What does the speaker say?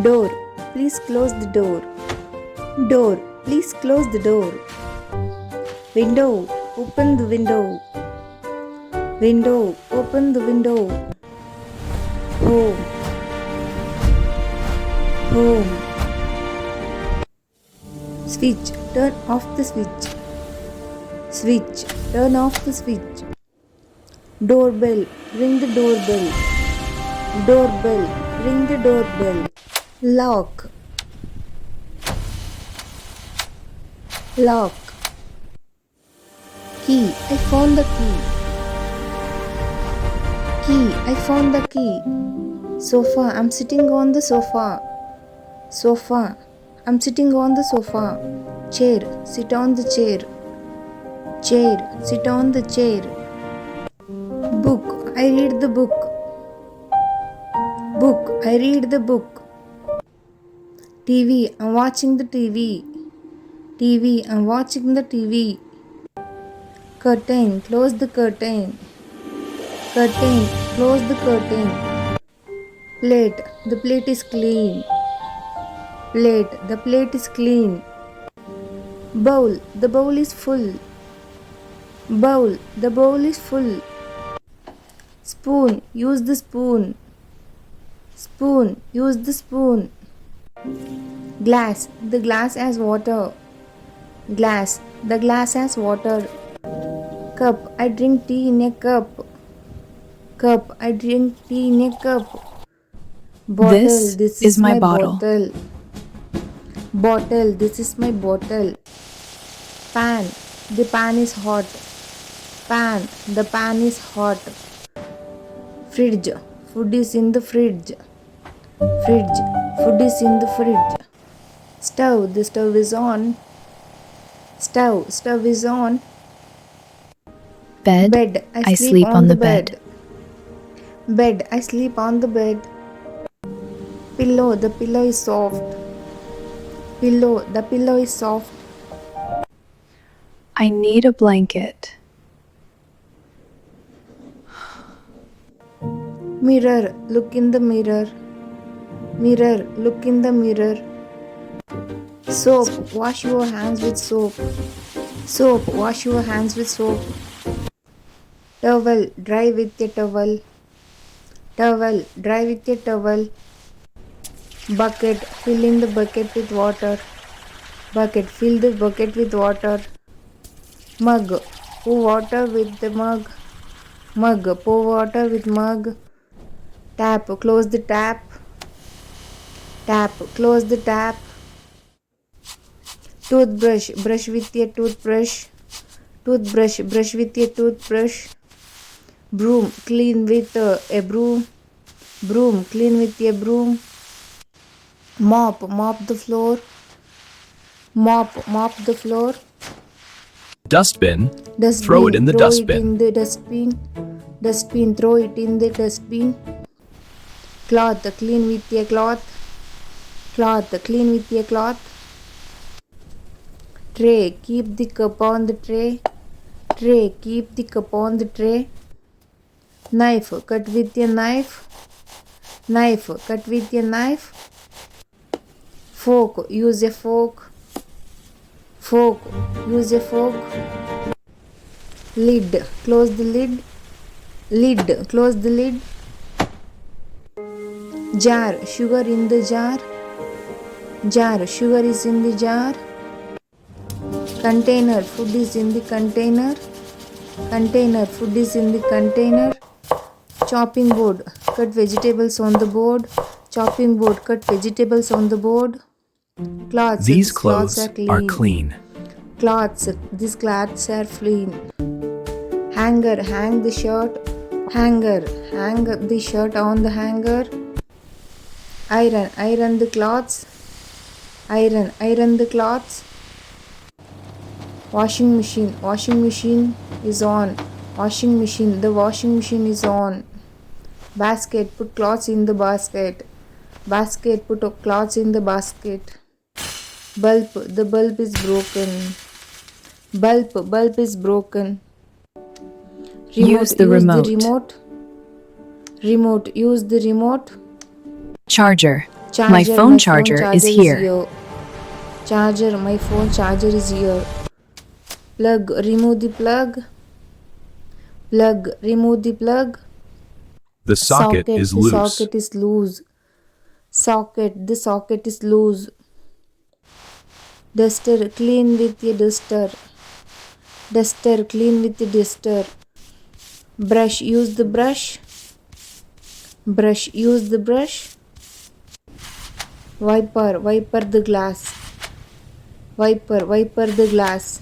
Door, please close the door. Door, please close the door. Window, open the window. Window, open the window. Home, home. Switch, turn off the switch. Switch, turn off the switch. Doorbell, ring the doorbell. Doorbell, ring the doorbell. Lock, lock. Key, I found the key. Key, I found the key. Sofa, I'm sitting on the sofa. Sofa, I'm sitting on the sofa. Chair, sit on the chair. Chair, sit on the chair. Book, I read the book. Book, I read the book. TV, I'm watching the TV. TV, I'm watching the TV. Curtain, close the curtain. Curtain, close the curtain. Plate, the plate is clean. Plate, the plate is clean. Bowl, the bowl is full. Bowl, the bowl is full. Spoon, use the spoon. Spoon, use the spoon. Glass, the glass has water. Glass, the glass has water. Cup, I drink tea in a cup. Cup, I drink tea in a cup. Bottle, This is my bottle. bottle. Bottle, this is my bottle. Pan, the pan is hot. Pan, the pan is hot. Fridge, food is in the fridge. Fridge, food is in the fridge. Stove, the stove is on. Stove, stove is on. Bed, Bed, I sleep on the bed. Bed, I sleep on the bed. Pillow, the pillow is soft. Pillow, the pillow is soft. I need a blanket. Mirror, look in the mirror. Mirror, look in the mirror. Soap, wash your hands with soap. Soap, wash your hands with soap. Towel, dry with a towel. Towel, dry with a towel. Bucket, fill in the bucket with water. Bucket, fill the bucket with water. Mug, pour water with the mug. Mug, pour water with mug. Tap, close the tap. Tap, close the tap. Toothbrush, brush with a toothbrush. Toothbrush, brush with a toothbrush. Broom, clean with a broom. Broom, clean with a broom. Mop, mop the floor. Mop, mop the floor. Dustbin. Dustbin, Throw it in the throw dustbin. it in the dustbin. Dustbin, throw it in the dustbin. Cloth, clean with a cloth. Cloth, clean with a cloth. Tray, keep the cup on the tray. Tray, keep the cup on the tray. Knife, cut with a knife. Knife, cut with a knife. Fork, use a fork. Fork, use a fork. Lid, close the lid. Lid, close the lid. Jar, sugar in the jar. Jar, sugar is in the jar. Container, food is in the container. Container, food is in the container. Chopping board, cut vegetables on the board. Chopping board, cut vegetables on the board. Cloths, These cloths clothes are clean. Cloths, these cloths are clean. Hanger, hang the shirt. Hanger, hang the shirt on the hanger. Iron, iron the cloths. Iron, iron the cloths. Washing machine, washing machine is on. Washing machine, the washing machine is on. Basket, put clothes in the basket. Basket, put clothes in the basket. Bulb, the bulb is broken. Bulb, bulb is broken. Use the remote. Remote, use the remote. Charger, My phone charger is here. Charger, my phone charger is here. Plug, remove the plug. Plug, remove the plug. The socket is the loose. socket is loose. Socket, the socket is loose. Duster, clean with a duster. Duster, clean with a duster. Brush, use the brush. Brush, use the brush. Wiper, wiper the glass. Wiper, wiper the glass.